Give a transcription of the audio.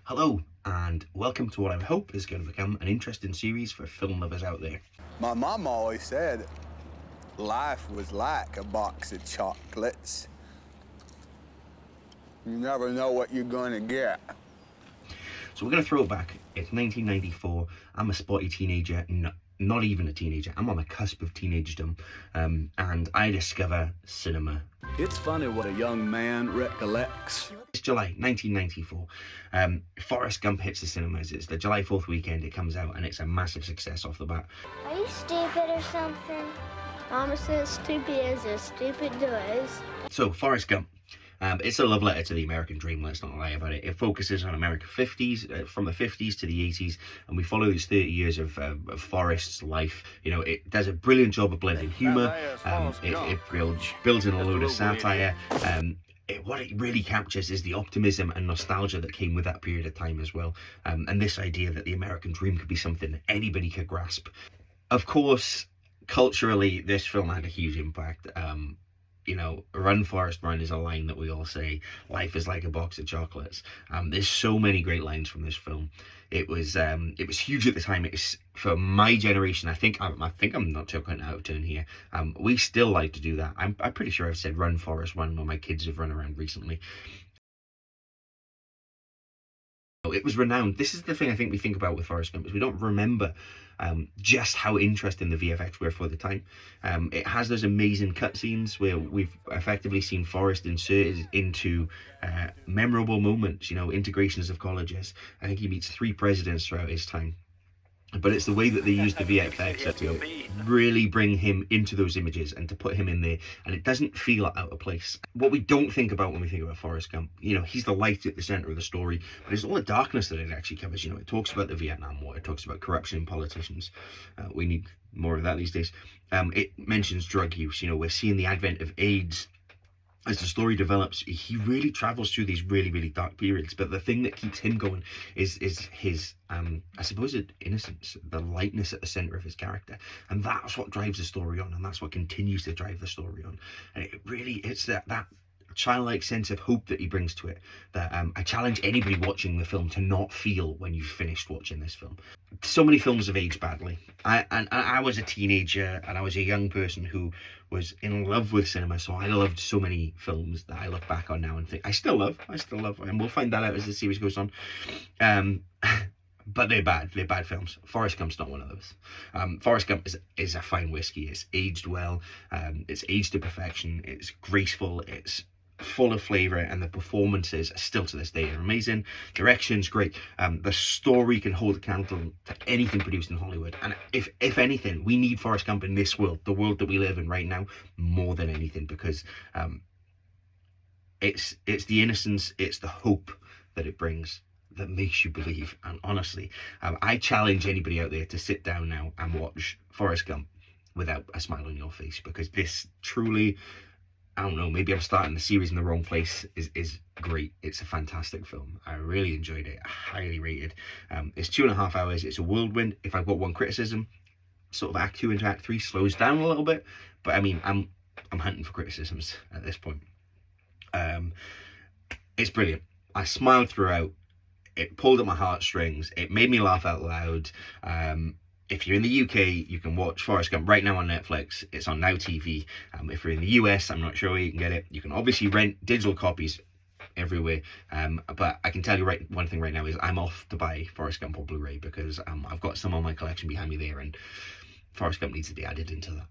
Hello, and welcome to what I hope is going to become an interesting series for film lovers out there. My mom always said life was like a box of chocolates. You never know what you're gonna get. So we're going to throw it back. It's 1994. I'm a spotty teenager, not even a teenager. I'm on the cusp of teenagedom, and I discover cinema. It's funny what a young man recollects. It's July 1994. Forrest Gump hits the cinemas. It's the July 4th weekend. It comes out, and it's a massive success off the bat. Are you stupid or something? Mama says stupid is as stupid does. So, Forrest Gump. It's a love letter to the American dream, let's not lie about it. It focuses on American 50s, from the 50s to the 80s, and we follow these 30 years of Forrest's life. You know, it does a brilliant job of blending humour, it builds in a load of satire. What it really captures is the optimism and nostalgia that came with that period of time as well, and this idea that the American dream could be something anybody could grasp. Of course, culturally, this film had a huge impact. You know, run Forrest run is a line that we all say. Life is like a box of chocolates. There's so many great lines from this film. It was huge at the time. It's for my generation. I think I'm not talking out of turn here. We still like to do that. I'm pretty sure I've said run Forrest run when my kids have run around recently. It was renowned. This is the thing I think we think about with Forrest Gump, is we don't remember just how interesting the VFX were for the time. It has those amazing cutscenes where we've effectively seen Forrest inserted into memorable moments, you know, integrations of colleges. I think he meets 3 presidents throughout his time. But it's the way that they use the VFX to really bring him into those images and to put him in there, and it doesn't feel out of place. What we don't think about when we think about Forrest Gump, you know, he's the light at the center of the story, but it's all the darkness that it actually covers. You know, it talks about the Vietnam War, it talks about corruption in politicians. We need more of that these days. It mentions drug use. You know, we're seeing the advent of AIDS. As the story develops, he really travels through these really, really dark periods. But the thing that keeps him going is his, I suppose, innocence, the lightness at the center of his character. And that's what drives the story on, and that's what continues to drive the story on. And it's that childlike sense of hope that he brings to it that I challenge anybody watching the film to not feel when you've finished watching this film. So many films have aged badly. I was a teenager, and I was a young person who was in love with cinema, so I loved so many films that I look back on now and think I still love, and we'll find that out as the series goes on. But they're bad films. Forrest Gump's not one of those. Forrest Gump is a fine whiskey. It's aged well, it's aged to perfection, it's graceful, it's full of flavor, and the performances still to this day are amazing. Direction's great. The story can hold accountable to anything produced in Hollywood, and if anything, we need Forrest Gump in this world, the world that we live in right now, more than anything, because it's the innocence, it's the hope that it brings that makes you believe. And honestly, I challenge anybody out there to sit down now and watch Forrest Gump without a smile on your face, because this truly, I don't know, maybe I'm starting the series in the wrong place, is great. It's a fantastic film. I really enjoyed it. Highly rated. It's 2.5 hours. It's a whirlwind. If I've got one criticism, sort of Act 2 into Act 3 slows down a little bit. But I mean, I'm hunting for criticisms at this point. It's brilliant. I smiled throughout. It pulled at my heartstrings. It made me laugh out loud. If you're in the UK, you can watch Forrest Gump right now on Netflix. It's on Now TV. If you're in the US, I'm not sure where you can get it. You can obviously rent digital copies everywhere. But I can tell you one thing right now is I'm off to buy Forrest Gump on Blu-ray, because I've got some on my collection behind me there, and Forrest Gump needs to be added into that.